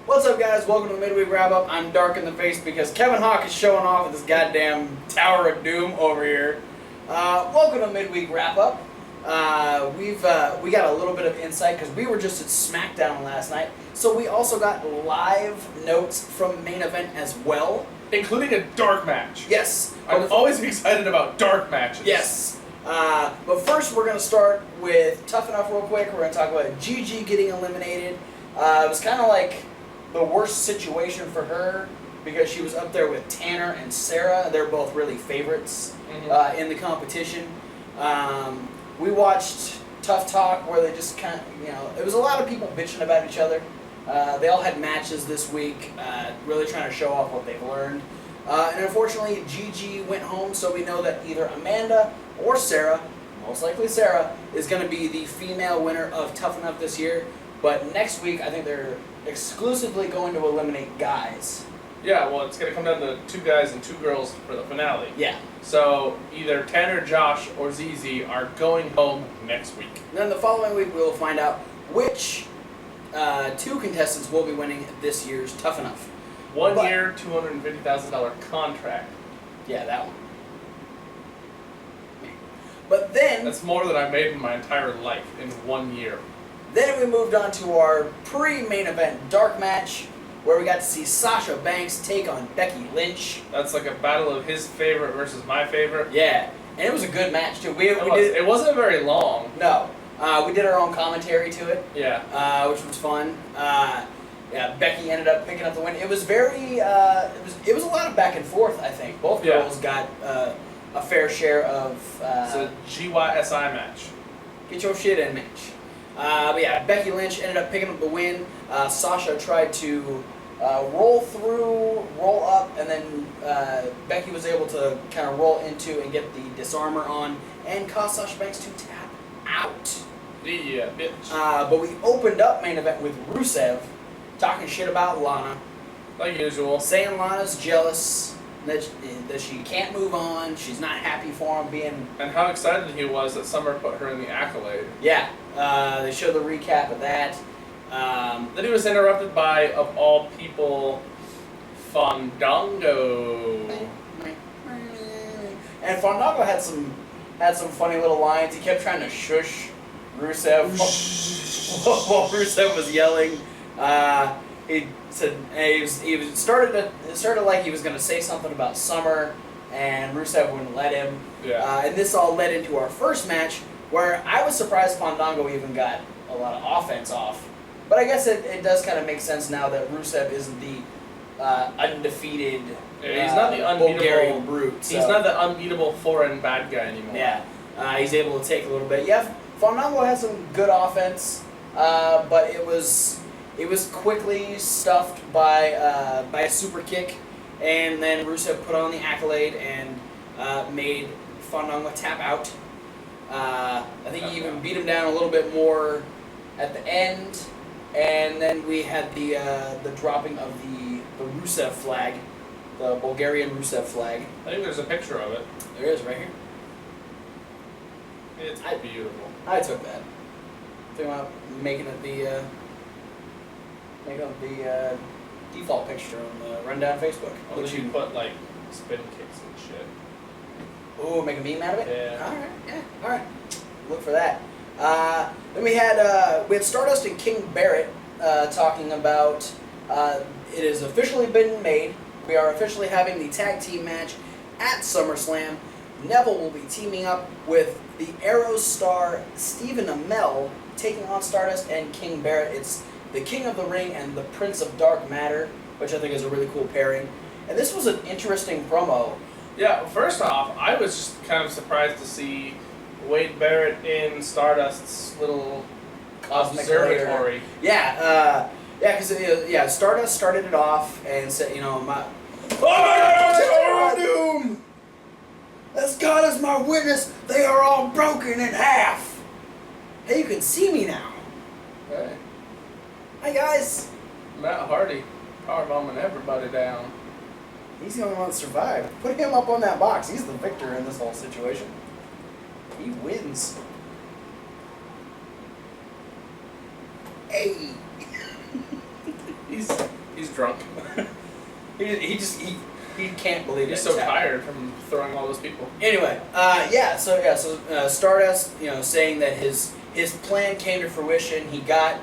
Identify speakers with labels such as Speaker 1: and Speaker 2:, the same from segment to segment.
Speaker 1: What's up, guys? Welcome to the Midweek Wrap-Up. I'm dark in the face because Kevin Hawk is showing off with this goddamn Tower of Doom over here. Welcome to Midweek Wrap-Up. We got a little bit of insight because we were just at SmackDown last night, so we also got live notes from Main Event as well,
Speaker 2: including a dark match.
Speaker 1: Yes,
Speaker 2: I'm always excited about dark matches.
Speaker 1: Yes. But first, we're going to start with Tough Enough real quick. We're going to talk about Gigi getting eliminated. It was kind of like the worst situation for her because she was up there with Tanner and Sarah. They're both really favorites in the competition. We watched Tough Talk where they just kind of, it was a lot of people bitching about each other. They all had matches this week, really trying to show off what they've learned. And unfortunately, Gigi went home, so we know that either Amanda or Sarah, most likely Sarah, is going to be the female winner of Tough Enough this year. But next week, I think they're exclusively going to eliminate guys.
Speaker 2: Yeah, well, it's going to come down to 2 guys and 2 girls for the finale.
Speaker 1: Yeah.
Speaker 2: So either Tanner, Josh, or ZZ are going home next week.
Speaker 1: And then the following week, we'll find out which 2 contestants will be winning this year's Tough Enough.
Speaker 2: 1 year, $250,000 contract.
Speaker 1: Yeah, that one. But then...
Speaker 2: That's more than I made in my entire life in 1 year.
Speaker 1: Then we moved on to our pre-main event dark match, where we got to see Sasha Banks take on Becky Lynch.
Speaker 2: That's like a battle of his favorite versus my favorite.
Speaker 1: Yeah, and it was a good match too.
Speaker 2: It wasn't very long.
Speaker 1: No, we did our own commentary to it.
Speaker 2: Yeah,
Speaker 1: which was fun. Yeah, Becky ended up picking up the win. It was very, it was a lot of back and forth. I think both girls got a fair share of.
Speaker 2: It's a GYSI match.
Speaker 1: Get your shit in match. But yeah, Becky Lynch ended up picking up the win. Sasha tried to roll up, and then Becky was able to kind of roll into and get the disarmor on and cause Sasha Banks to tap out.
Speaker 2: Yeah, bitch.
Speaker 1: But we opened up Main Event with Rusev talking shit about Lana.
Speaker 2: Like usual.
Speaker 1: Saying Lana's jealous, that she can't move on, she's not happy for him being...
Speaker 2: And how excited he was that Summer put her in the Accolade.
Speaker 1: Yeah, they showed the recap of that.
Speaker 2: Then he was interrupted by, of all people, Fandango.
Speaker 1: And Fandango had some funny little lines. He kept trying to shush Rusev while Rusev was yelling. He said he started like he was going to say something about Summer, and Rusev wouldn't let him.
Speaker 2: Yeah.
Speaker 1: And this all led into our first match, where I was surprised Fandango even got a lot of offense off. But I guess it does kind of make sense now that Rusev isn't the undefeated
Speaker 2: he's not the unbeatable
Speaker 1: Bulgarian brute. So.
Speaker 2: He's not the unbeatable foreign bad guy anymore.
Speaker 1: Yeah, he's able to take a little bit. Yeah, Fandango had some good offense, but it was quickly stuffed by a super kick, and then Rusev put on the Accolade and made Fandango tap out. I think he even beat him down a little bit more at the end, and then we had the dropping of the Rusev flag, the Bulgarian Rusev flag.
Speaker 2: I think there's a picture of it.
Speaker 1: There is, right here.
Speaker 2: It's beautiful.
Speaker 1: I took that. Think about making it the default picture on the Rundown Facebook.
Speaker 2: Oh, which you put like spin kicks and shit.
Speaker 1: Ooh, make a meme out of it?
Speaker 2: Yeah.
Speaker 1: Alright, yeah, alright. Look for that. Then we had Stardust and King Barrett talking about it has officially been made. We are officially having the tag team match at SummerSlam. Neville will be teaming up with the Arrow star Stephen Amell, taking on Stardust and King Barrett. It's the King of the Ring and the Prince of Dark Matter, which I think is a really cool pairing. And this was an interesting promo.
Speaker 2: Yeah, first off, I was just kind of surprised to see Wade Barrett in Stardust's little
Speaker 1: Cosmic
Speaker 2: observatory.
Speaker 1: Yeah, because Stardust started it off and said, my Doom! As God is my witness, they are all broken in half. Hey, you can see me now.
Speaker 2: Hey.
Speaker 1: Hi guys.
Speaker 2: Matt Hardy, powerbombing everybody down.
Speaker 1: He's the only one that survived. Put him up on that box. He's the victor in this whole situation. He wins. Hey.
Speaker 2: He's drunk.
Speaker 1: He can't believe
Speaker 2: He's
Speaker 1: it.
Speaker 2: so tired from throwing all those people.
Speaker 1: Anyway, so Stardust, saying that his plan came to fruition. He got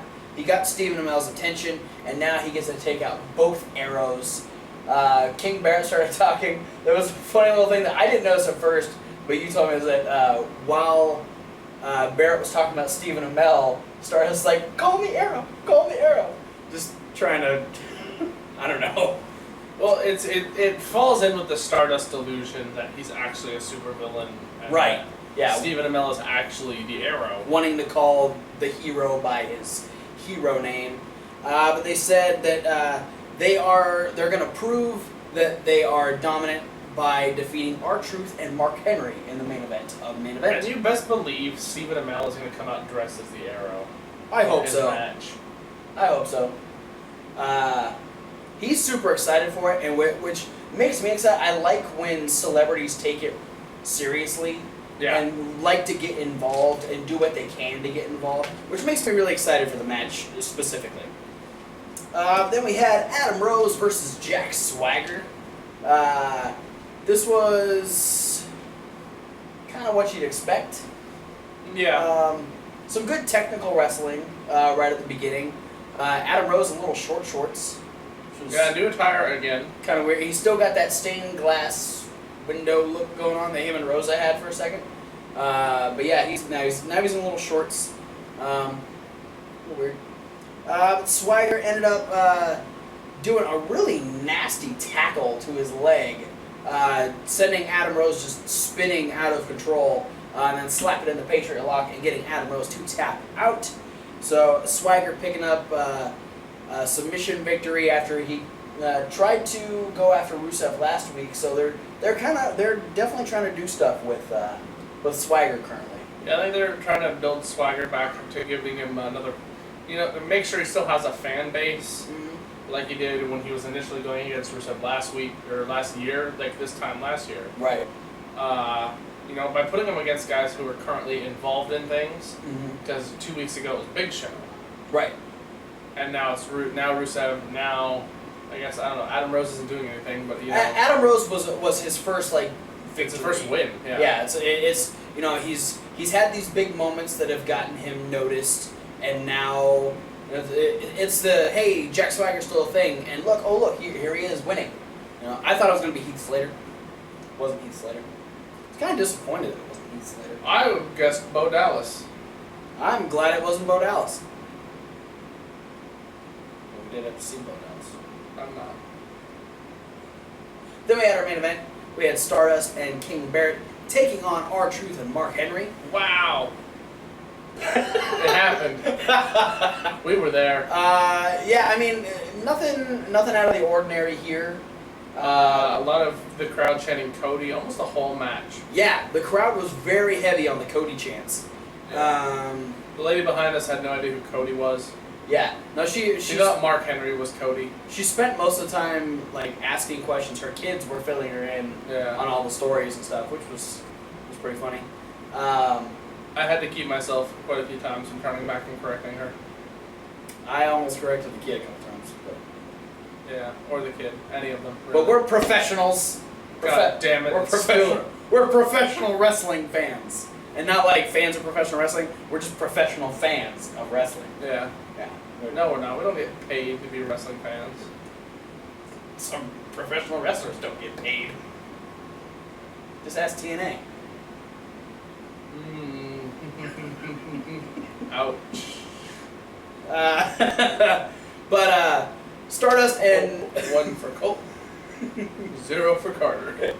Speaker 1: Stephen Amell's attention, and now he gets to take out both arrows. King Barrett started talking. There was a funny little thing that I didn't notice at first, but you told me is that while Barrett was talking about Stephen Amell, Stardust was like, call me Arrow, just trying to, I don't know.
Speaker 2: Well, it falls in with the Stardust illusion that he's actually a supervillain.
Speaker 1: Right. Yeah.
Speaker 2: Stephen Amell is actually the Arrow.
Speaker 1: Wanting to call the hero by his hero name, but they said that they're going to prove that they are dominant by defeating R-Truth and Mark Henry in the main event of Main Event.
Speaker 2: And you best believe Stephen Amell is going to come out dressed as the Arrow.
Speaker 1: I hope
Speaker 2: in
Speaker 1: so.
Speaker 2: Match.
Speaker 1: I hope so. He's super excited for it, and which makes me excited. I like when celebrities take it seriously and like to get involved and do what they can to get involved, which makes me really excited for the match specifically. Then we had Adam Rose versus Jack Swagger. This was kind of what you'd expect.
Speaker 2: Yeah.
Speaker 1: Some good technical wrestling right at the beginning. Adam Rose in little short shorts.
Speaker 2: Yeah, new attire again.
Speaker 1: Kind of weird. He's still got that stained glass window look going on that him and Rosa had for a second. But yeah, he's in little shorts. A little weird. But Swagger ended up doing a really nasty tackle to his leg, sending Adam Rose just spinning out of control, and then slapping in the Patriot Lock and getting Adam Rose to tap out. So Swagger picking up a submission victory after he tried to go after Rusev last week. So they're definitely trying to do stuff with Swagger currently.
Speaker 2: Yeah, I think they're trying to build Swagger back to giving him another, make sure he still has a fan base like he did when he was initially going against Rusev last year, like this time last year.
Speaker 1: Right.
Speaker 2: By putting him against guys who are currently involved in things, because 2 weeks ago it was Big Show.
Speaker 1: Right.
Speaker 2: And now it's Rusev. Now, I guess I don't know. Adam Rose isn't doing anything, but
Speaker 1: Adam Rose was his first victory.
Speaker 2: It's his first win. Yeah.
Speaker 1: Yeah. It's he's had these big moments that have gotten him noticed, and now it's the hey, Jack Swagger's still a thing, and look, here he is winning. I thought it was gonna be Heath Slater. It wasn't Heath Slater. I was kind of disappointed that it wasn't Heath Slater.
Speaker 2: I would guess Bo Dallas.
Speaker 1: I'm glad it wasn't Bo Dallas. We did have to see Bo Dallas.
Speaker 2: I'm not.
Speaker 1: Then we had our main event. We had Stardust and King Barrett taking on R-Truth and Mark Henry.
Speaker 2: Wow. It happened. We were there.
Speaker 1: Nothing out of the ordinary here.
Speaker 2: A lot of the crowd chanting Cody almost the whole match.
Speaker 1: Yeah, the crowd was very heavy on the Cody chants.
Speaker 2: Yeah. The lady behind us had no idea who Cody was.
Speaker 1: Yeah. No, she
Speaker 2: thought Mark Henry was Cody.
Speaker 1: She spent most of the time asking questions. Her kids were filling her in on all the stories and stuff, which was pretty funny.
Speaker 2: I had to keep myself quite a few times from turning back and correcting her.
Speaker 1: I almost corrected the kid a couple times. But.
Speaker 2: Yeah, or the kid, any of them.
Speaker 1: Really. But we're professionals.
Speaker 2: God damn it!
Speaker 1: We're professional. We're professional wrestling fans, and not fans of professional wrestling. We're just professional fans of wrestling.
Speaker 2: Yeah.
Speaker 1: Yeah.
Speaker 2: No, we're not. We don't get paid to be wrestling fans.
Speaker 1: Some professional wrestlers don't get paid. Just ask TNA.
Speaker 2: Ouch.
Speaker 1: But Stardust and
Speaker 2: 1 for Colt, 0 for Carter.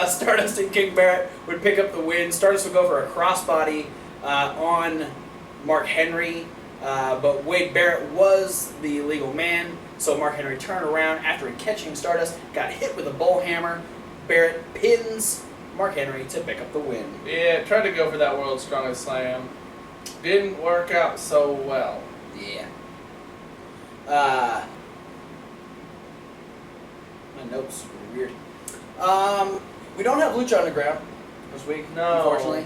Speaker 1: Stardust and King Barrett would pick up the win. Stardust would go for a crossbody on Mark Henry, but Wade Barrett was the legal man, so Mark Henry turned around after catching Stardust, got hit with a bull hammer. Barrett pins Mark Henry to pick up the win.
Speaker 2: Yeah, tried to go for that World's Strongest Slam. Didn't work out so well.
Speaker 1: Yeah. My notes were weird. We don't have Lucha Underground this week,
Speaker 2: No.
Speaker 1: unfortunately.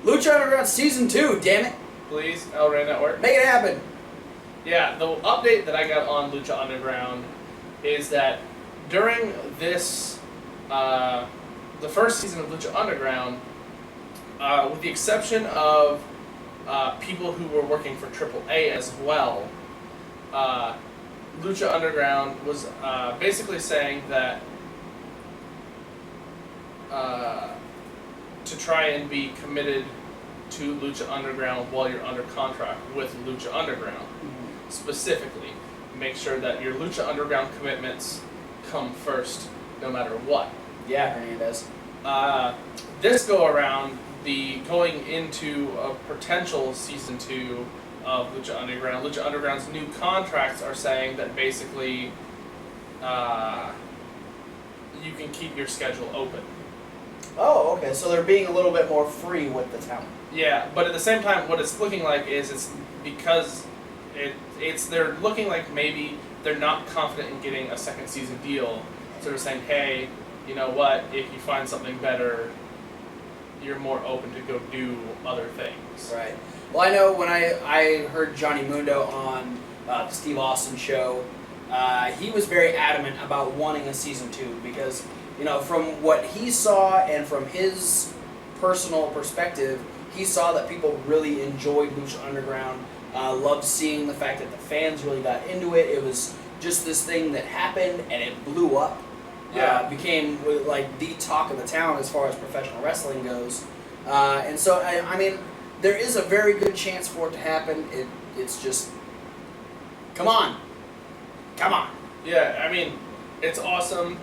Speaker 1: Lucha Underground Season 2, damn it.
Speaker 2: Please, El Rey Network.
Speaker 1: Make it happen.
Speaker 2: Yeah, the update that I got on Lucha Underground is that during this, the first season of Lucha Underground, with the exception of people who were working for AAA as well, Lucha Underground was basically saying that to try and be committed to Lucha Underground while you're under contract with Lucha Underground. Specifically, make sure that your Lucha Underground commitments come first no matter what.
Speaker 1: Yeah, Hernandez.
Speaker 2: This go around, going into a potential season 2 of Lucha Underground's new contracts are saying that basically you can keep your schedule open.
Speaker 1: Oh, okay. So they're being a little bit more free with the talent.
Speaker 2: Yeah, but at the same time, what it's looking like is it's because they're looking like maybe they're not confident in getting a second season deal. So they're saying, hey, you know what? If you find something better, you're more open to go do other things.
Speaker 1: Right. Well, I know when I heard Johnny Mundo on the Steve Austin show, he was very adamant about wanting a season 2 because, you know, from what he saw and from his personal perspective, he saw that people really enjoyed Lucha Underground, loved seeing the fact that the fans really got into it. It was just this thing that happened and it blew up.
Speaker 2: Yeah.
Speaker 1: Became like the talk of the town as far as professional wrestling goes. And so, I mean, there is a very good chance for it to happen. It's just, come on. Come on.
Speaker 2: Yeah, I mean, it's awesome.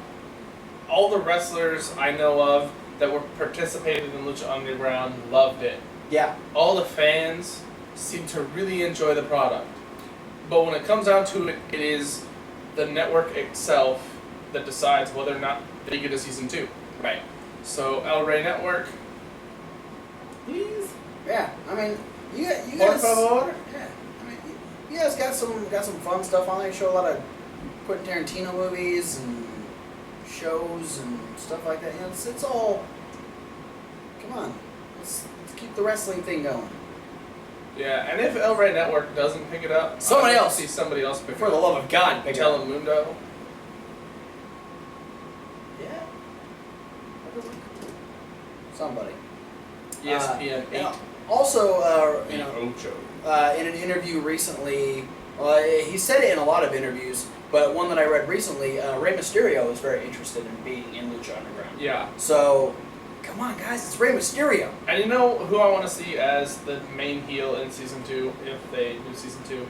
Speaker 2: All the wrestlers I know of that were participated in Lucha Underground loved it.
Speaker 1: Yeah.
Speaker 2: All the fans seem to really enjoy the product. But when it comes down to it, it is the network itself that decides whether or not they get a season 2.
Speaker 1: Right.
Speaker 2: So El Rey Network, please.
Speaker 1: Yeah. I mean, you
Speaker 2: Por
Speaker 1: guys.
Speaker 2: favor.
Speaker 1: Yeah. I mean, you guys got some fun stuff on there. You show a lot of Quentin Tarantino movies and shows and stuff like that. You know, it's all. Come on. Let's keep the wrestling thing going.
Speaker 2: Yeah, and if El Rey Network doesn't pick it up,
Speaker 1: Somebody
Speaker 2: I'd like
Speaker 1: else.
Speaker 2: to see somebody else pick it
Speaker 1: For
Speaker 2: up.
Speaker 1: the love of God, pick it up.
Speaker 2: Telemundo.
Speaker 1: Yeah. Somebody.
Speaker 2: ESPN 8.
Speaker 1: You know, also, you know,
Speaker 2: Ocho.
Speaker 1: in an interview recently, he said it in a lot of interviews, but one that I read recently, Rey Mysterio is very interested in being in Lucha Underground.
Speaker 2: Yeah.
Speaker 1: So, come on, guys, it's Rey Mysterio.
Speaker 2: And you know who I want to see as the main heel in season 2 if they do season 2?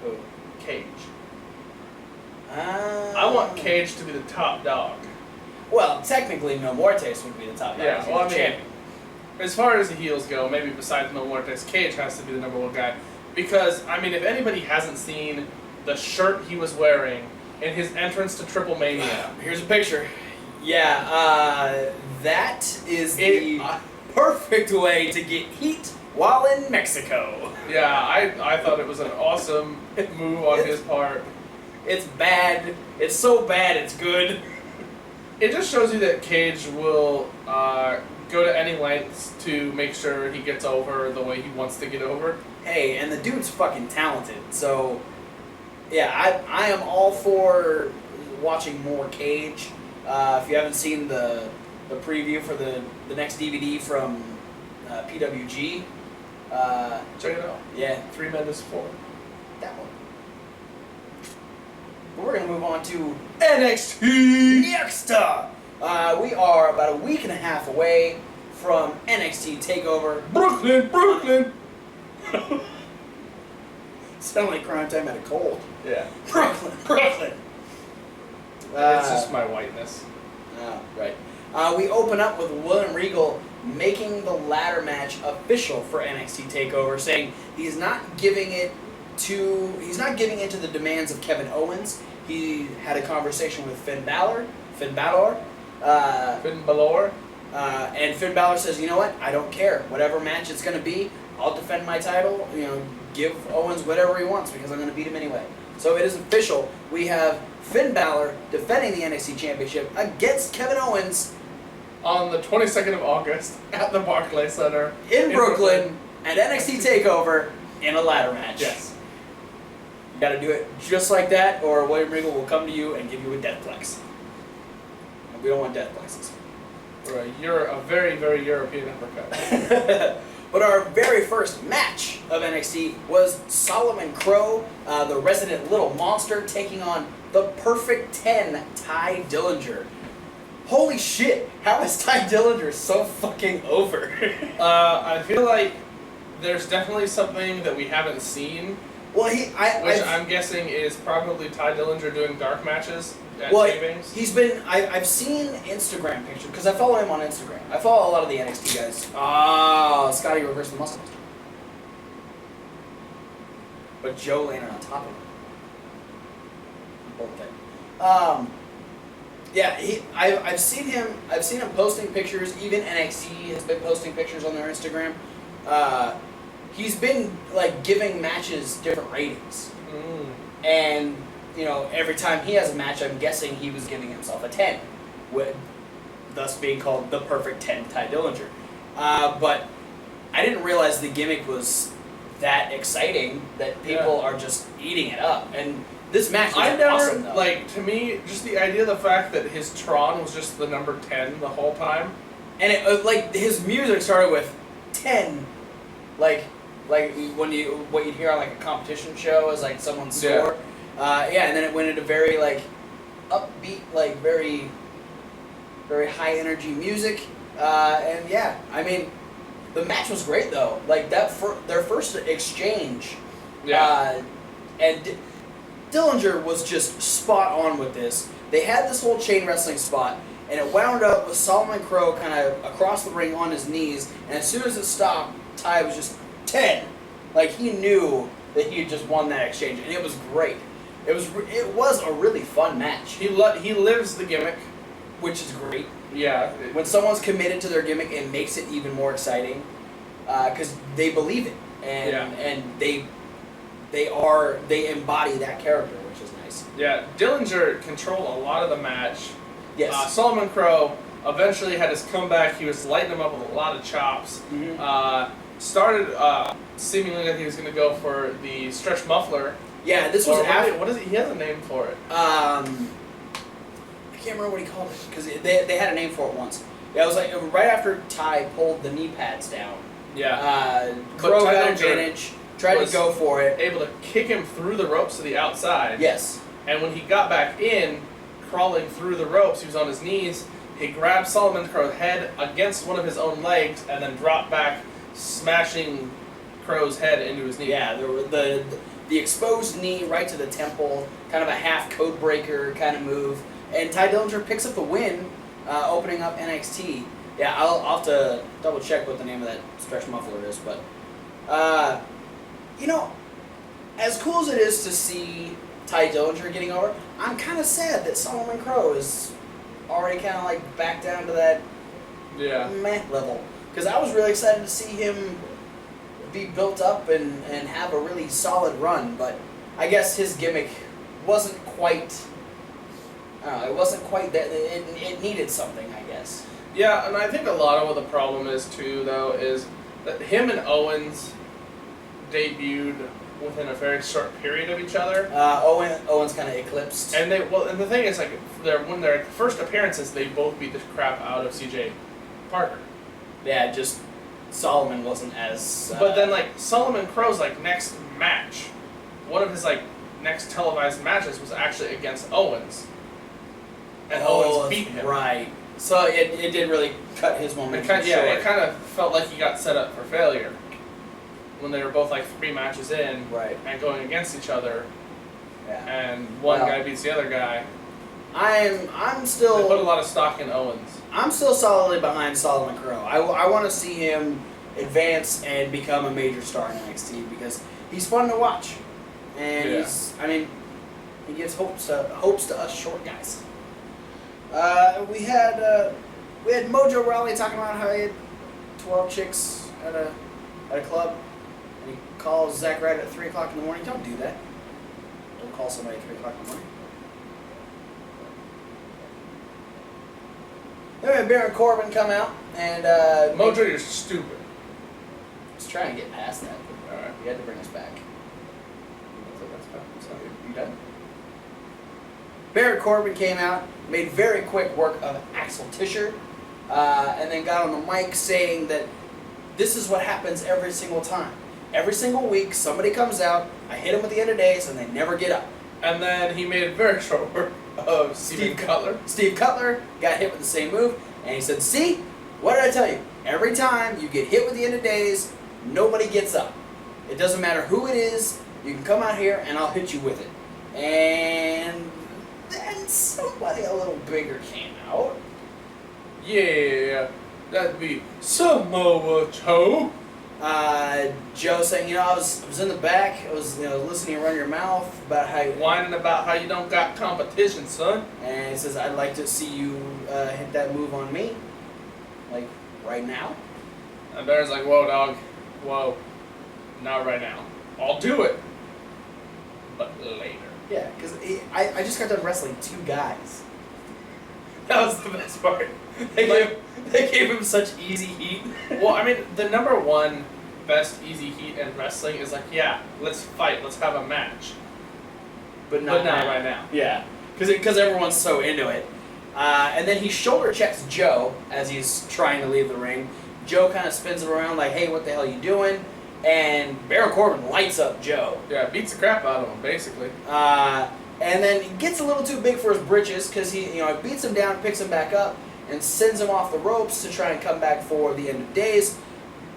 Speaker 1: Who?
Speaker 2: Cage. I want Cage to be the top dog.
Speaker 1: Well, technically, Mil Muertes would be the top guy.
Speaker 2: Yeah,
Speaker 1: He's
Speaker 2: well, I
Speaker 1: the
Speaker 2: mean,
Speaker 1: champion.
Speaker 2: as far as the heels go, maybe besides Mil Muertes, Cage has to be the number 1 guy. Because, I mean, if anybody hasn't seen the shirt he was wearing in his entrance to Triple Mania.
Speaker 1: Here's a picture. Yeah, that is the perfect way to get heat while in Mexico.
Speaker 2: Yeah, I thought it was an awesome move on his part.
Speaker 1: It's bad. It's so bad, it's good.
Speaker 2: It just shows you that Cage will go to any lengths to make sure he gets over the way he wants to get over.
Speaker 1: Hey, and the dude's fucking talented. So, yeah, I am all for watching more Cage. If you haven't seen the preview for the next DVD from PWG,
Speaker 2: Check it out.
Speaker 1: yeah,
Speaker 2: 3 minutes 4.
Speaker 1: that one. But we're going to move on to NXT next up. We are about a week and a half away from NXT Takeover.
Speaker 2: Brooklyn!
Speaker 1: Sound like Crime Time at a Colt.
Speaker 2: Yeah.
Speaker 1: Brooklyn.
Speaker 2: It's just my whiteness.
Speaker 1: Right. We open up with William Regal making the ladder match official for NXT Takeover, saying he's not giving it to the demands of Kevin Owens. He had a conversation with Finn Balor.
Speaker 2: Finn Balor?
Speaker 1: And Finn Balor says, you know what? I don't care. Whatever match it's going to be, I'll defend my title. You know, give Owens whatever he wants because I'm going to beat him anyway. So it is official. We have Finn Balor defending the NXT Championship against Kevin Owens
Speaker 2: On the 22nd of August at the Barclays Center
Speaker 1: in Brooklyn at NXT Takeover. in a ladder match.
Speaker 2: Yes.
Speaker 1: You got to do it just like that, or William Regal will come to you and give you a deathplex. And we don't want deathplexes.
Speaker 2: Right. You're a very, very European uppercut.
Speaker 1: But our very first match of NXT was Solomon Crow, the resident little monster, taking on the Perfect 10, Ty Dillinger. Holy shit, how is Ty Dillinger so fucking over?
Speaker 2: I feel like there's definitely something that we haven't seen,
Speaker 1: Well,
Speaker 2: which I'm guessing is probably Ty Dillinger doing dark matches at
Speaker 1: well,
Speaker 2: tapings.
Speaker 1: he's been. I've seen Instagram pictures because I follow him on Instagram. I follow a lot of the NXT guys. Scotty reversed the muscle. But Joe landed on top of him. Okay. Yeah, I've seen him. I've seen him posting pictures. Even NXT has been posting pictures on their Instagram. He's been like giving matches different ratings, and you know every time he has a match, I'm guessing he was giving himself a 10, thus being called the Perfect 10 Ty Dillinger. But I didn't realize the gimmick was that exciting that people are just eating it up. And this match was awesome, though.
Speaker 2: Like, to me, just the idea of the fact that his Tron was just the number 10 the whole time.
Speaker 1: And it like his music started with 10, like when what you'd hear on like a competition show is like someone's score. And then it went into very like upbeat, like very very high energy music. And yeah, I mean, the match was great though. Like that their first exchange.
Speaker 2: Yeah.
Speaker 1: And Dillinger was just spot on with this. They had this whole chain wrestling spot, and it wound up with Solomon Crow kind of across the ring on his knees, and as soon as it stopped, Ty was just 10. Like, he knew that he had just won that exchange, and it was great. It was a really fun match.
Speaker 2: He lives the gimmick.
Speaker 1: Which is great.
Speaker 2: Yeah.
Speaker 1: When someone's committed to their gimmick, it makes it even more exciting, because they believe it, and they embody that character, which is nice.
Speaker 2: Yeah, Dillinger controlled a lot of the match.
Speaker 1: Yes.
Speaker 2: Solomon Crow eventually had his comeback. He was lighting him up with a lot of chops.
Speaker 1: Mm-hmm.
Speaker 2: Started seemingly that he was going to go for the stretch muffler.
Speaker 1: Yeah, this was after.
Speaker 2: What is it? He has a name for it.
Speaker 1: I can't remember what he called it, because they had a name for it once. Yeah, it was like right after Ty pulled the knee pads down.
Speaker 2: Yeah.
Speaker 1: Crow got advantage. Tried to go for it.
Speaker 2: Able to kick him through the ropes to the outside.
Speaker 1: Yes.
Speaker 2: And when he got back in, crawling through the ropes, he was on his knees. He grabbed Solomon Crow's head against one of his own legs and then dropped back, smashing Crow's head into his knee.
Speaker 1: Yeah, the exposed knee right to the temple, kind of a half code breaker kind of move. And Ty Dillinger picks up the win, opening up NXT. Yeah, I'll have to double check what the name of that stretch muffler is, but you know, as cool as it is to see Ty Dillinger getting over, I'm kind of sad that Solomon Crow is already kind of like back down to that meh level. Because I was really excited to see him be built up and have a really solid run, but I guess his gimmick wasn't quite, it wasn't quite that, it needed something, I guess.
Speaker 2: Yeah, and I think a lot of what the problem is too, though, is that him and Owens debuted within a very short period of each other.
Speaker 1: Owens kind of eclipsed.
Speaker 2: And the thing is, like, when their first appearances, they both beat the crap out of CJ Parker.
Speaker 1: Yeah, just Solomon wasn't as.
Speaker 2: But then, like, Solomon Crow's like next match, one of his like next televised matches was actually against Owens, and Owens beat him.
Speaker 1: Right. So it did really cut his momentum short.
Speaker 2: It kind of felt like he got set up for failure when they were both like 3 matches in,
Speaker 1: right,
Speaker 2: and going against each other.
Speaker 1: Yeah.
Speaker 2: And one guy beats the other guy.
Speaker 1: I'm still.
Speaker 2: They put a lot of stock in Owens. I'm
Speaker 1: still solidly behind Solomon Crow. I want to see him advance and become a major star in NXT because he's fun to watch, and he gives hopes to us short guys. We had Mojo Rawley talking about how he had 12 chicks at a club, and he calls Zack Ryder at 3 o'clock in the morning. Don't do that. Don't call somebody at 3 o'clock in the morning. Then we had Baron Corbin come out, and
Speaker 2: Mojo, you're stupid.
Speaker 1: It's trying to get past that.
Speaker 2: All right.
Speaker 1: You had to bring us back. You done? Baron Corbin came out, made very quick work of Axel Tischer, and then got on the mic saying that this is what happens every single time. Every single week, somebody comes out, I hit them at the end of days, and they never get up.
Speaker 2: And then he made very short work of Steve Cutler.
Speaker 1: Steve Cutler got hit with the same move, and he said, see, what did I tell you? Every time you get hit with the end of days, nobody gets up. It doesn't matter who it is, you can come out here and I'll hit you with it. And then somebody a little bigger came out.
Speaker 2: Yeah, that'd be Samoa Joe.
Speaker 1: Joe saying, I was in the back, I was listening to Run Your Mouth about how
Speaker 2: Whining about how you don't got competition, son.
Speaker 1: and he says, I'd like to see you hit that move on me, like right now.
Speaker 2: And Baron's like, whoa, dog. Whoa. Not right now. I'll do it. But later.
Speaker 1: Yeah, because I just got done wrestling two guys.
Speaker 2: That was the best part.
Speaker 1: They gave him such easy heat.
Speaker 2: Well, I mean, the number one best easy heat in wrestling is like, yeah, let's fight, let's have a match.
Speaker 1: But not
Speaker 2: right now.
Speaker 1: Yeah, because everyone's so into it. And then he shoulder checks Joe as he's trying to leave the ring. Joe kind of spins him around like, hey, what the hell are you doing? And Baron Corbin lights up Joe.
Speaker 2: Yeah, beats the crap out of him, basically.
Speaker 1: And then he gets a little too big for his britches because he beats him down, picks him back up, and sends him off the ropes to try and come back for the end of days.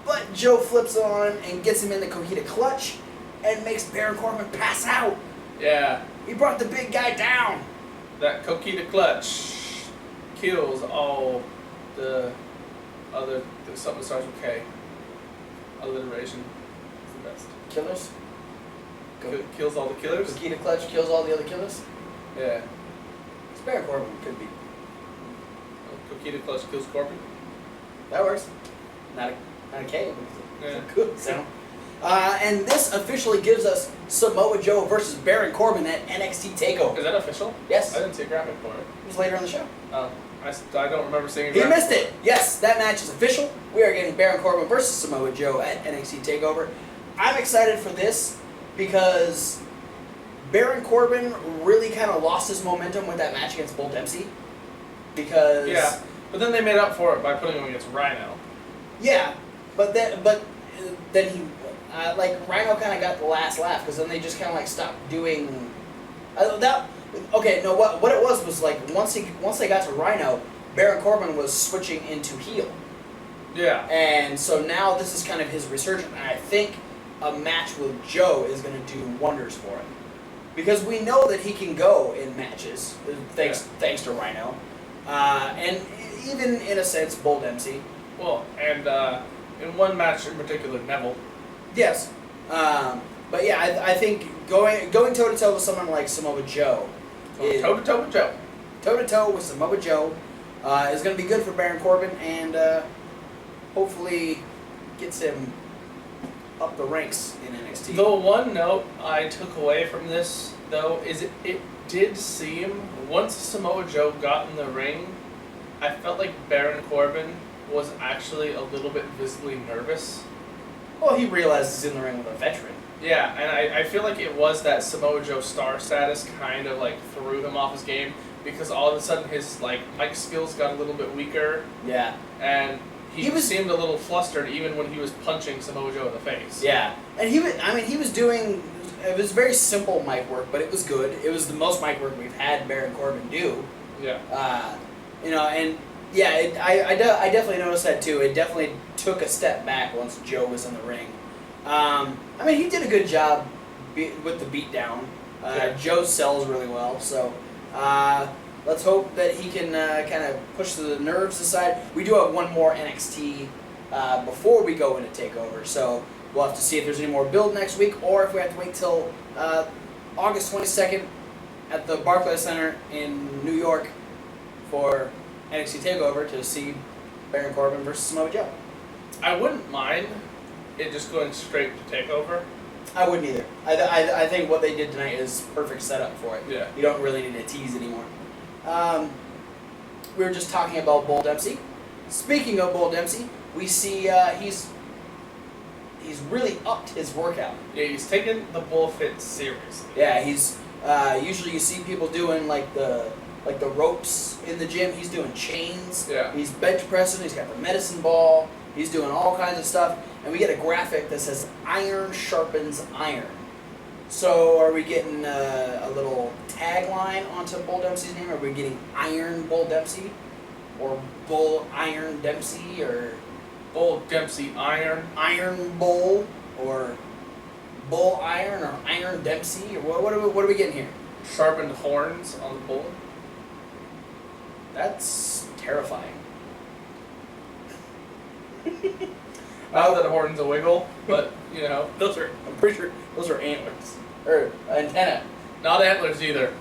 Speaker 1: But Joe flips on and gets him in the Coquina clutch and makes Baron Corbin pass out.
Speaker 2: Yeah.
Speaker 1: He brought the big guy down.
Speaker 2: That Coquina clutch kills all the other, something that starts with K. Alliteration is the best.
Speaker 1: Killers?
Speaker 2: Kills all the killers?
Speaker 1: Coquina clutch kills all the other killers?
Speaker 2: Yeah.
Speaker 1: It's Baron Corbin could be.
Speaker 2: Coquina clutch kills Corbin?
Speaker 1: That works. Not a K, but
Speaker 2: Yeah.
Speaker 1: it's a good sound. And this officially gives us Samoa Joe versus Baron Corbin at NXT Takeover.
Speaker 2: Is that official?
Speaker 1: Yes.
Speaker 2: I didn't see a graphic for it.
Speaker 1: It was later on the show.
Speaker 2: Oh. I don't remember seeing a
Speaker 1: He
Speaker 2: graphic.
Speaker 1: missed it. Yes, that match is official. We are getting Baron Corbin versus Samoa Joe at NXT Takeover. I'm excited for this because Baron Corbin really kind of lost his momentum with that match against Bull Dempsey. Because
Speaker 2: But then they made up for it by putting him against Rhino.
Speaker 1: Yeah, but then he Rhino kind of got the last laugh because then they just kind of stopped doing that. Okay, no, what it was like once they got to Rhino, Baron Corbin was switching into heel.
Speaker 2: Yeah.
Speaker 1: And so now this is kind of his resurgence, and I think a match with Joe is going to do wonders for him. Because we know that he can go in matches, thanks to Rhino. And even, in a sense, Bull Dempsey.
Speaker 2: Well, and in one match in particular, Neville.
Speaker 1: Yes. But yeah, I think going toe-to-toe with someone like Samoa Joe.
Speaker 2: Toe-to-toe with Joe.
Speaker 1: Toe-to-toe with Samoa Joe is going to be good for Baron Corbin and hopefully gets him up the ranks in NXT.
Speaker 2: The one note I took away from this, though, is it did seem, once Samoa Joe got in the ring, I felt like Baron Corbin was actually a little bit visibly nervous.
Speaker 1: Well, he realizes he's in the ring with a veteran.
Speaker 2: Yeah, and I feel like it was that Samoa Joe star status kind of threw him off his game because all of a sudden his mic skills got a little bit weaker.
Speaker 1: Yeah.
Speaker 2: And he seemed a little flustered even when he was punching Samoa Joe in the face.
Speaker 1: Yeah. And he was doing, it was very simple mic work, but it was good. It was the most mic work we've had Baron Corbin do.
Speaker 2: Yeah.
Speaker 1: And yeah, I definitely noticed that too. It definitely took a step back once Joe was in the ring. He did a good job with the beatdown. Joe sells really well, so let's hope that he can kind of push the nerves aside. We do have one more NXT before we go into TakeOver, so we'll have to see if there's any more build next week, or if we have to wait till August 22nd at the Barclays Center in New York for NXT TakeOver to see Baron Corbin versus Samoa Joe.
Speaker 2: I wouldn't mind it just going straight to TakeOver.
Speaker 1: I wouldn't either. I think what they did tonight is perfect setup for it.
Speaker 2: Yeah.
Speaker 1: You don't really need to tease anymore. We were just talking about Bull Dempsey. Speaking of Bull Dempsey, we see he's he's really upped his workout.
Speaker 2: Yeah, he's taking the bullfit seriously.
Speaker 1: Yeah, he's usually you see people doing like the ropes in the gym. He's doing chains.
Speaker 2: Yeah.
Speaker 1: He's bench pressing. He's got the medicine ball. He's doing all kinds of stuff, and we get a graphic that says "Iron sharpens iron." So, are we getting a little tagline onto Bull Dempsey's name? Are we getting Iron Bull Dempsey, or Bull Iron Dempsey, or
Speaker 2: Bull Dempsey Iron?
Speaker 1: Iron Bull, or Bull Iron, or Iron Dempsey, or what are we getting here?
Speaker 2: Sharpened horns on the bull.
Speaker 1: That's terrifying.
Speaker 2: Not that horns a wiggle, but you know,
Speaker 1: I'm pretty sure those are antlers or antenna.
Speaker 2: not antlers either.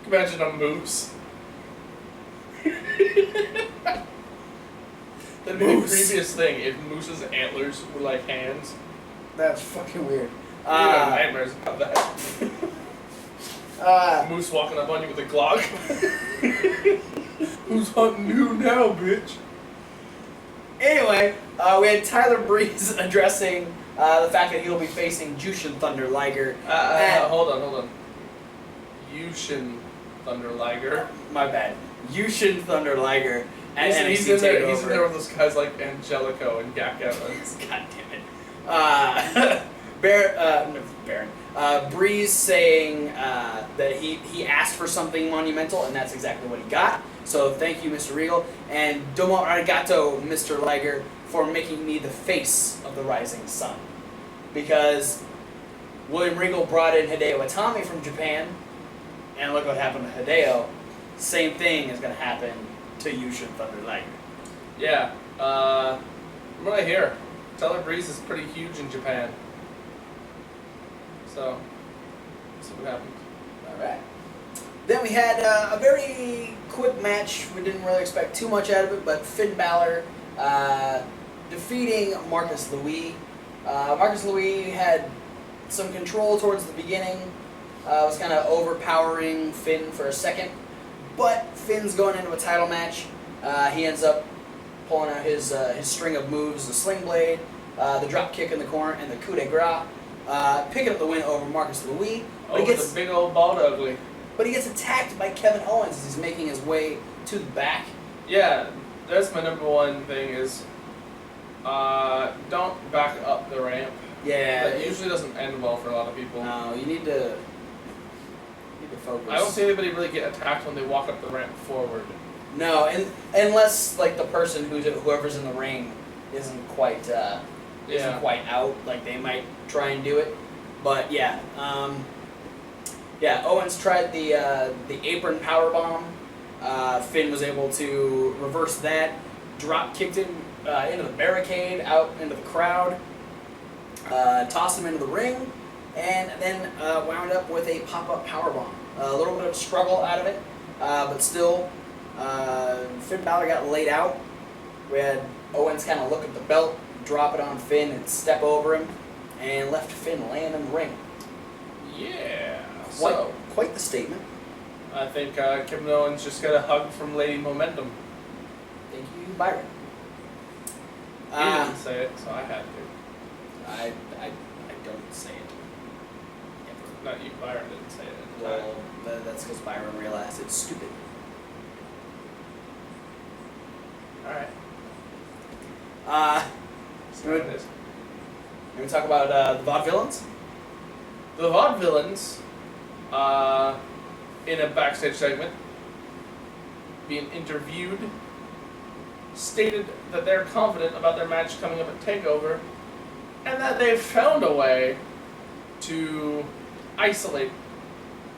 Speaker 2: Imagine a moose. The previous thing, if moose's antlers were like hands.
Speaker 1: That's fucking weird.
Speaker 2: You have nightmares about that. Moose walking up on you with a Glock. Who's hunting you now, bitch?
Speaker 1: Anyway, we had Tyler Breeze addressing the fact that he'll be facing Jushin Thunder Liger.
Speaker 2: Hold on. Jushin Thunder Liger.
Speaker 1: My bad. Jushin Thunder Liger at NXT
Speaker 2: He's in there.
Speaker 1: Takeover.
Speaker 2: He's in there with those guys like Angelico and Gak Evans.
Speaker 1: God damn it. Baron. Breeze saying that he asked for something monumental, and that's exactly what he got. So thank you, Mr. Regal. And domo arigato, Mr. Liger, for making me the face of the Rising Sun. Because William Regal brought in Hideo Itami from Japan, and look what happened to Hideo. Same thing is going to happen to Jushin Thunder Liger.
Speaker 2: Yeah. From what I hear, Tyler Breeze is pretty huge in Japan. So, let's see what happens.
Speaker 1: Alright. Then we had a very quick match. We didn't really expect too much out of it, but Finn Balor defeating Marcus Louis. Marcus Louis had some control towards the beginning. Was kind of overpowering Finn for a second. But Finn's going into a title match. He ends up pulling out his string of moves, the sling blade, the drop kick in the corner, and the coup de grace. Picking up the win over Marcus Louis.
Speaker 2: But the big old bald ugly.
Speaker 1: But he gets attacked by Kevin Owens as he's making his way to the back.
Speaker 2: Yeah, that's my number one thing is don't back up the ramp.
Speaker 1: Yeah.
Speaker 2: That usually doesn't end well for a lot of people.
Speaker 1: No, you need to focus.
Speaker 2: I don't see anybody really get attacked when they walk up the ramp forward.
Speaker 1: No, and unless like the person whoever's in the ring isn't quite out, like they might try and do it. But yeah, Owens tried the apron powerbomb. Finn was able to reverse that, drop kicked him into the barricade, out into the crowd, tossed him into the ring, and then wound up with a pop-up powerbomb. A little bit of struggle out of it, but still, Finn Balor got laid out. We had Owens kind of look at the belt, drop it on Finn, and step over him, and left Finn laying in the ring.
Speaker 2: Yeah.
Speaker 1: Quite the statement.
Speaker 2: I think Kevin Owens just got a hug from Lady Momentum.
Speaker 1: Thank you, Byron.
Speaker 2: He didn't say it, so I had to.
Speaker 1: I don't say it. Ever.
Speaker 2: Not you, Byron didn't say it.
Speaker 1: Well, that's because Byron realized it's stupid.
Speaker 2: Alright.
Speaker 1: So we talk about the Vaudevillains?
Speaker 2: The Vaudevillains, in a backstage segment, being interviewed, stated that they're confident about their match coming up at TakeOver, and that they've found a way to isolate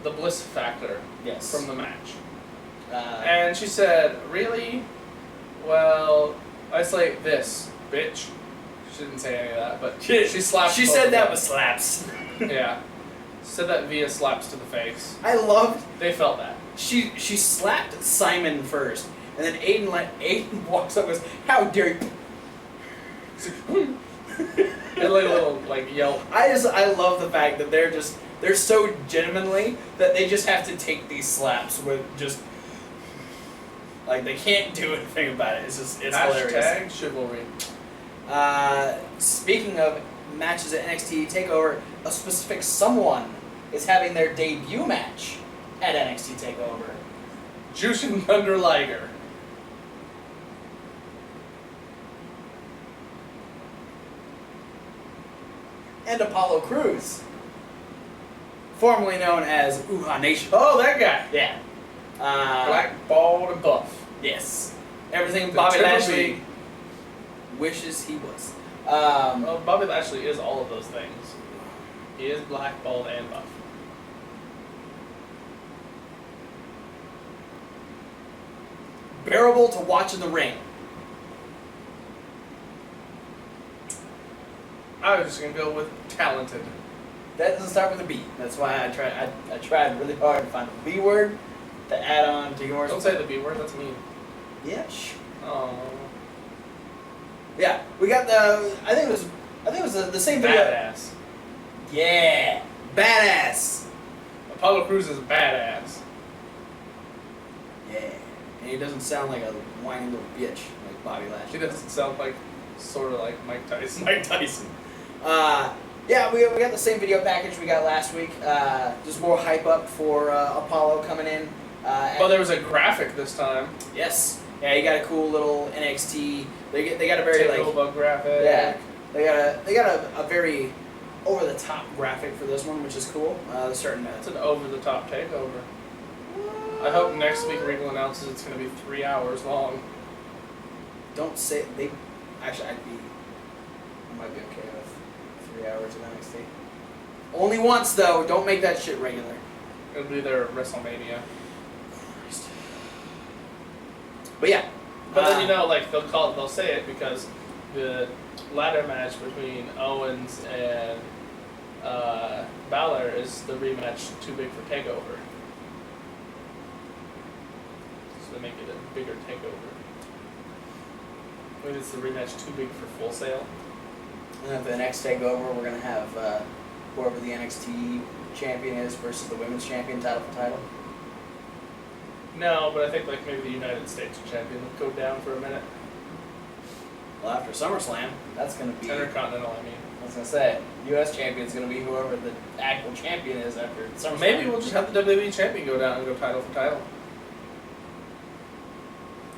Speaker 2: the bliss factor from the match. And she said, really? Well, isolate this, bitch. She didn't say any of that, but she slapped.
Speaker 1: She said that with slaps.
Speaker 2: Yeah. Said that via slaps to the face.
Speaker 1: I loved.
Speaker 2: They felt that.
Speaker 1: She slapped Simon first, and then Aiden walks up and goes, "How dare you!"
Speaker 2: And like a little yelp.
Speaker 1: I love the fact that they're so genuinely that they just have to take these slaps with just like they can't do anything about it. It's hilarious.
Speaker 2: Chivalry.
Speaker 1: Speaking of matches at NXT Takeover, a specific someone is having their debut match at NXT Takeover.
Speaker 2: Jushin under Liger.
Speaker 1: And Apollo Crews, formerly known as Uha Nation.
Speaker 2: Oh, that guy.
Speaker 1: Yeah.
Speaker 2: Black, bald, and buff.
Speaker 1: Yes. Everything
Speaker 2: The
Speaker 1: Bobby
Speaker 2: Triple
Speaker 1: Lashley
Speaker 2: B.
Speaker 1: wishes he was.
Speaker 2: Well, Bobby Lashley is all of those things. He is black, bald, and buff.
Speaker 1: Bearable to watch in the ring.
Speaker 2: I was just gonna go with talented.
Speaker 1: That doesn't start with a B. That's why I tried really hard to find a B word to add on to yours.
Speaker 2: Don't say the B word. That's mean.
Speaker 1: Yeah.
Speaker 2: Oh.
Speaker 1: Yeah. We got the. I think it was the same video.
Speaker 2: Badass.
Speaker 1: Yeah. Badass.
Speaker 2: Apollo Crews is badass.
Speaker 1: Yeah. And he doesn't sound like a whiny little bitch like Bobby
Speaker 2: He
Speaker 1: Lashley.
Speaker 2: doesn't sound like, sort of like Mike Tyson. Mike Tyson.
Speaker 1: Yeah, we got the same video package we got last week. Just more hype up for Apollo coming in.
Speaker 2: Well, there was a graphic this time.
Speaker 1: Yes. Yeah, you got a cool little NXT. They got a very
Speaker 2: Takeover graphic.
Speaker 1: Yeah. They got a very over the top graphic for this one, which is cool. They're starting
Speaker 2: It's
Speaker 1: to.
Speaker 2: an over-the-top takeover. I hope next week Regal announces it's going to be 3 hours long.
Speaker 1: Don't say they. Actually, I might be okay with 3 hours of NXT. Only once though. Don't make that shit regular.
Speaker 2: It'll be their WrestleMania.
Speaker 1: Christ. But yeah.
Speaker 2: But then like they'll say it because the ladder match between Owens and Balor is the rematch Too Big for Takeover. So they make it a bigger takeover. Maybe it's the rematch Too Big for Full Sail.
Speaker 1: And then for the next takeover, we're gonna have whoever the NXT champion is versus the women's champion, title for title.
Speaker 2: No, but I think maybe the United States champion will go down for a minute.
Speaker 1: Well, after SummerSlam, that's gonna be.
Speaker 2: Intercontinental, I mean.
Speaker 1: I was gonna say, U.S. champion's gonna be whoever the actual champion is after SummerSlam.
Speaker 2: Maybe we'll just have the WWE champion go down and go title for title.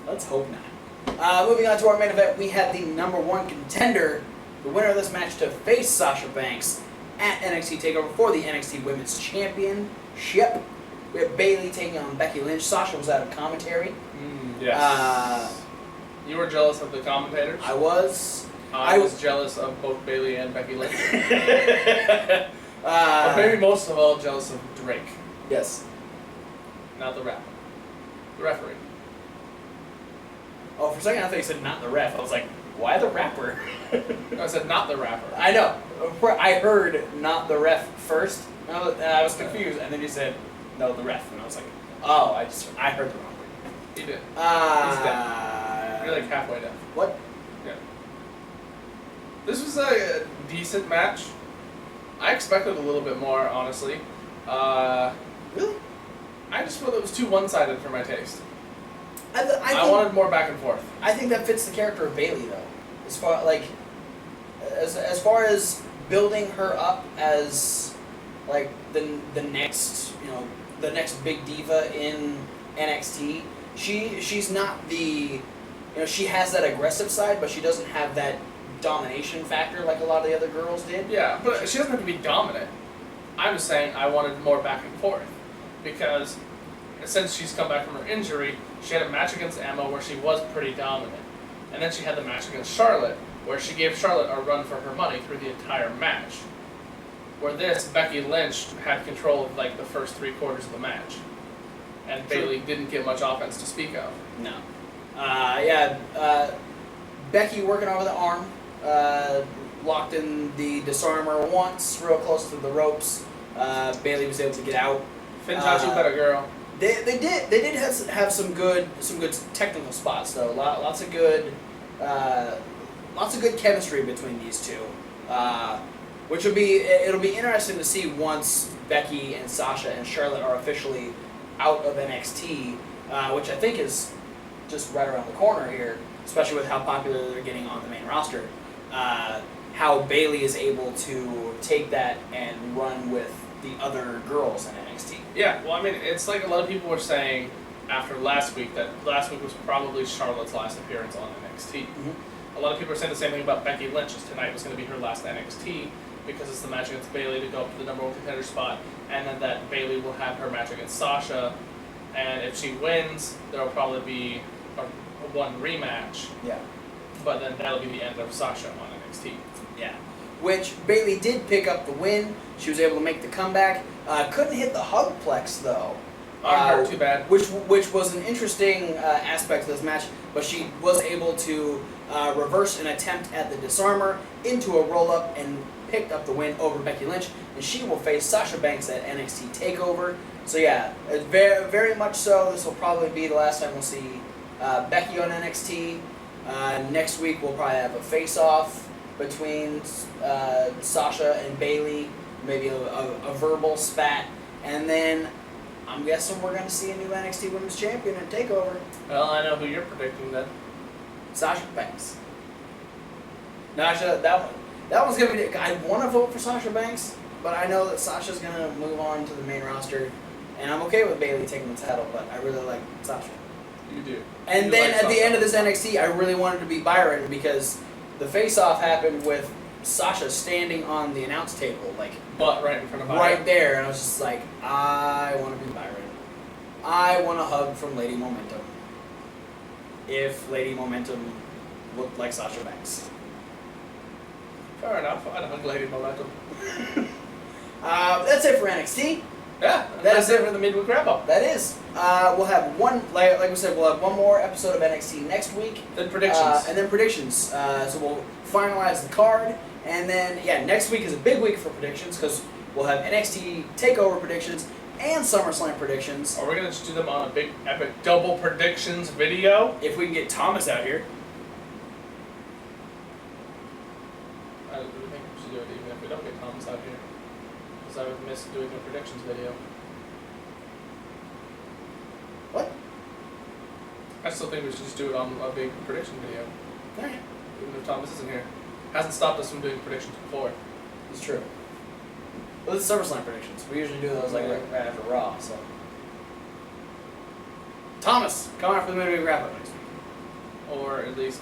Speaker 1: Let's hope not. Moving on to our main event, we had the #1 contender, the winner of this match, to face Sasha Banks at NXT Takeover for the NXT Women's Championship. We have Bayley taking on Becky Lynch. Sasha was out of commentary.
Speaker 2: Yes. You were jealous of the commentators?
Speaker 1: I was.
Speaker 2: I was jealous of both Bayley and Becky Lynch.
Speaker 1: Uh,
Speaker 2: But maybe most of all jealous of Drake,
Speaker 1: Yes.
Speaker 2: not the rapper. The referee.
Speaker 1: Oh, for a second I thought you said not the ref. I was like, why the rapper?
Speaker 2: No, I said not the rapper.
Speaker 1: I know. I heard not the ref first. And I was confused, and then you said no, the ref, and I was like, oh, I heard the wrong word.
Speaker 2: He did.
Speaker 1: He's
Speaker 2: You're like halfway down.
Speaker 1: What?
Speaker 2: Yeah. This was a decent match. I expected a little bit more, honestly.
Speaker 1: Really?
Speaker 2: I just felt it was too one-sided for my taste.
Speaker 1: I
Speaker 2: I wanted more back and forth.
Speaker 1: I think that fits the character of Bayley, though. As far as building her up as like the next the next big diva in NXT. She's not the she has that aggressive side, but she doesn't have that domination factor like a lot of the other girls did.
Speaker 2: Yeah, but she doesn't have to be dominant. I'm just saying I wanted more back and forth because since she's come back from her injury, she had a match against Emma where she was pretty dominant. And then she had the match against Charlotte where she gave Charlotte a run for her money through the entire match. Where this, Becky Lynch had control of like the first 3/4 of the match. And
Speaker 1: True.
Speaker 2: Bayley didn't get much offense to speak of.
Speaker 1: No. Becky working over the arm, locked in the disarmer once, real close to the ropes. Bayley was able to get out.
Speaker 2: Finn taught you better, girl.
Speaker 1: They did have some good technical spots though. Lots of good chemistry between these two, which it'll be interesting to see once Becky and Sasha and Charlotte are officially out of NXT, which I think is just right around the corner here, especially with how popular they're getting on the main roster. how Bayley is able to take that and run with the other girls in NXT.
Speaker 2: Yeah, well, I mean, it's like a lot of people were saying after last week that last week was probably Charlotte's last appearance on NXT.
Speaker 1: Mm-hmm.
Speaker 2: A lot of people are saying the same thing about Becky Lynch, as tonight was going to be her last NXT because it's the match against Bayley to go up to the number one contender spot, and then that Bayley will have her match against Sasha, and if she wins, there will probably be a one rematch.
Speaker 1: Yeah.
Speaker 2: But then that'll be the end of Sasha on NXT.
Speaker 1: Yeah. Which Bayley did pick up the win. She was able to make the comeback. Couldn't hit the hugplex though.
Speaker 2: Too bad.
Speaker 1: Which was an interesting aspect of this match, but she was able to reverse an attempt at the disarmer into a roll-up and picked up the win over Becky Lynch, and she will face Sasha Banks at NXT Takeover. So yeah, very, very much so. This will probably be the last time we'll see Becky on NXT. Next week we'll probably have a face-off between Sasha and Bayley, maybe a verbal spat, and then I'm guessing we're going to see a new NXT Women's Champion at Takeover.
Speaker 2: Well, I know who you're predicting then.
Speaker 1: Sasha Banks. That one's going to be... I want to vote for Sasha Banks, but I know that Sasha's going to move on to the main roster, and I'm okay with Bayley taking the title, but I really like Sasha.
Speaker 2: You do.
Speaker 1: And
Speaker 2: you
Speaker 1: then
Speaker 2: like
Speaker 1: at the end of this NXT, I really wanted to be Byron because the face-off happened with Sasha standing on the announce table, like
Speaker 2: butt right in front of Byron.
Speaker 1: right there, and I was just like, I want to be Byron. I want a hug from Lady Momentum. If Lady Momentum looked like Sasha Banks.
Speaker 2: Fair enough. I'd hug Lady Momentum.
Speaker 1: That's it for NXT.
Speaker 2: Yeah, that's it for the midweek wrap-up.
Speaker 1: That is. We'll have like we said, we'll have one more episode of NXT next week.
Speaker 2: Then predictions.
Speaker 1: And then predictions. So we'll finalize the card. And then, yeah, next week is a big week for predictions because we'll have NXT TakeOver predictions and SummerSlam predictions.
Speaker 2: Are we going to just do them on a big, epic double predictions video?
Speaker 1: If we can get Thomas out here.
Speaker 2: I think we should do it even if we don't get Thomas out here. Because I would miss doing a predictions video.
Speaker 1: What?
Speaker 2: I still think we should just do it on a big prediction video.
Speaker 1: Alright.
Speaker 2: Even if Thomas isn't here. Hasn't stopped us from doing predictions before.
Speaker 1: It's true. Well, this is SummerSlam predictions. We usually do those like right after Raw, so. Thomas, come out for the midweek wrap-up next week.
Speaker 2: Or at least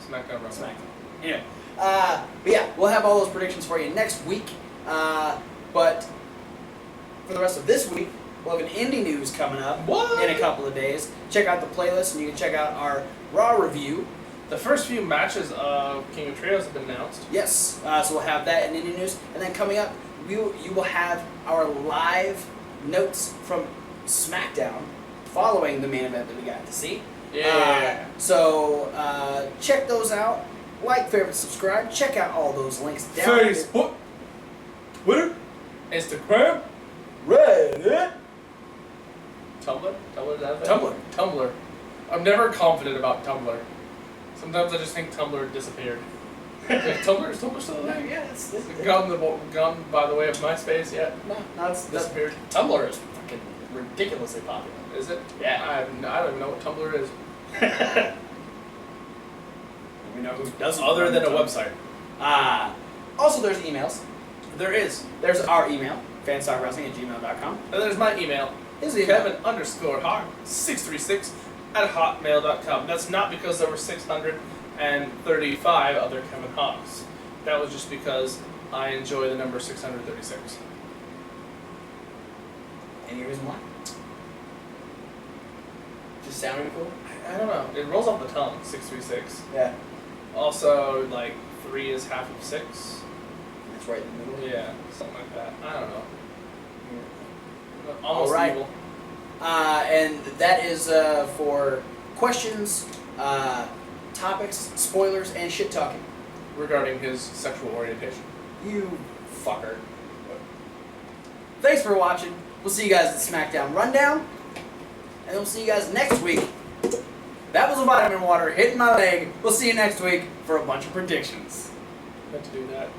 Speaker 2: SmackDown Raw.
Speaker 1: SmackDown. Anyway. But yeah, we'll have all those predictions for you next week. But for the rest of this week, we'll have an indie news coming up in a couple of days. Check out the playlist, and you can check out our Raw review.
Speaker 2: The first few matches of King of Trios have been announced.
Speaker 1: Yes, so we'll have that in indie news. And then coming up, you will have our live notes from SmackDown following the main event that we got to see.
Speaker 2: Yeah.
Speaker 1: So check those out. Like, favorite, subscribe. Check out all those links down
Speaker 2: Facebook, Twitter, Instagram,
Speaker 1: Reddit,
Speaker 2: Tumblr. Tumblr, is that a thing?
Speaker 1: Tumblr.
Speaker 2: Tumblr. I'm never confident about Tumblr. Sometimes I just think Tumblr disappeared. Is Tumblr still a thing?
Speaker 1: Yeah, it's
Speaker 2: Gone by the way of MySpace yet?
Speaker 1: no, it's
Speaker 2: Disappeared.
Speaker 1: Tumblr is fucking ridiculously popular.
Speaker 2: Is it?
Speaker 1: Yeah.
Speaker 2: I don't even know what Tumblr is.
Speaker 1: We know who doesn't.
Speaker 2: Other than a
Speaker 1: Tumblr.
Speaker 2: website.
Speaker 1: Also, there's emails.
Speaker 2: There is.
Speaker 1: There's our email, fanstarwrestling@gmail.com.
Speaker 2: And there's my email.
Speaker 1: His email.
Speaker 2: Kevin_Hart636@hotmail.com. That's not because there were 635 other Kevin Hawks. That was just because I enjoy the number 636.
Speaker 1: Any reason why? Just sounding cool?
Speaker 2: I don't know. It rolls off the tongue, 636.
Speaker 1: Yeah.
Speaker 2: Also, like, 3 is half of 6.
Speaker 1: That's right in the middle.
Speaker 2: Yeah, something like that. I don't know. Almost
Speaker 1: All right.
Speaker 2: evil.
Speaker 1: And that is for questions, topics, spoilers, and shit talking.
Speaker 2: Regarding his sexual orientation.
Speaker 1: You fucker. Thanks for watching. We'll see you guys at SmackDown Rundown. And we'll see you guys next week. That was a vitamin water hitting my leg. We'll see you next week for a bunch of predictions.
Speaker 2: Meant to do that.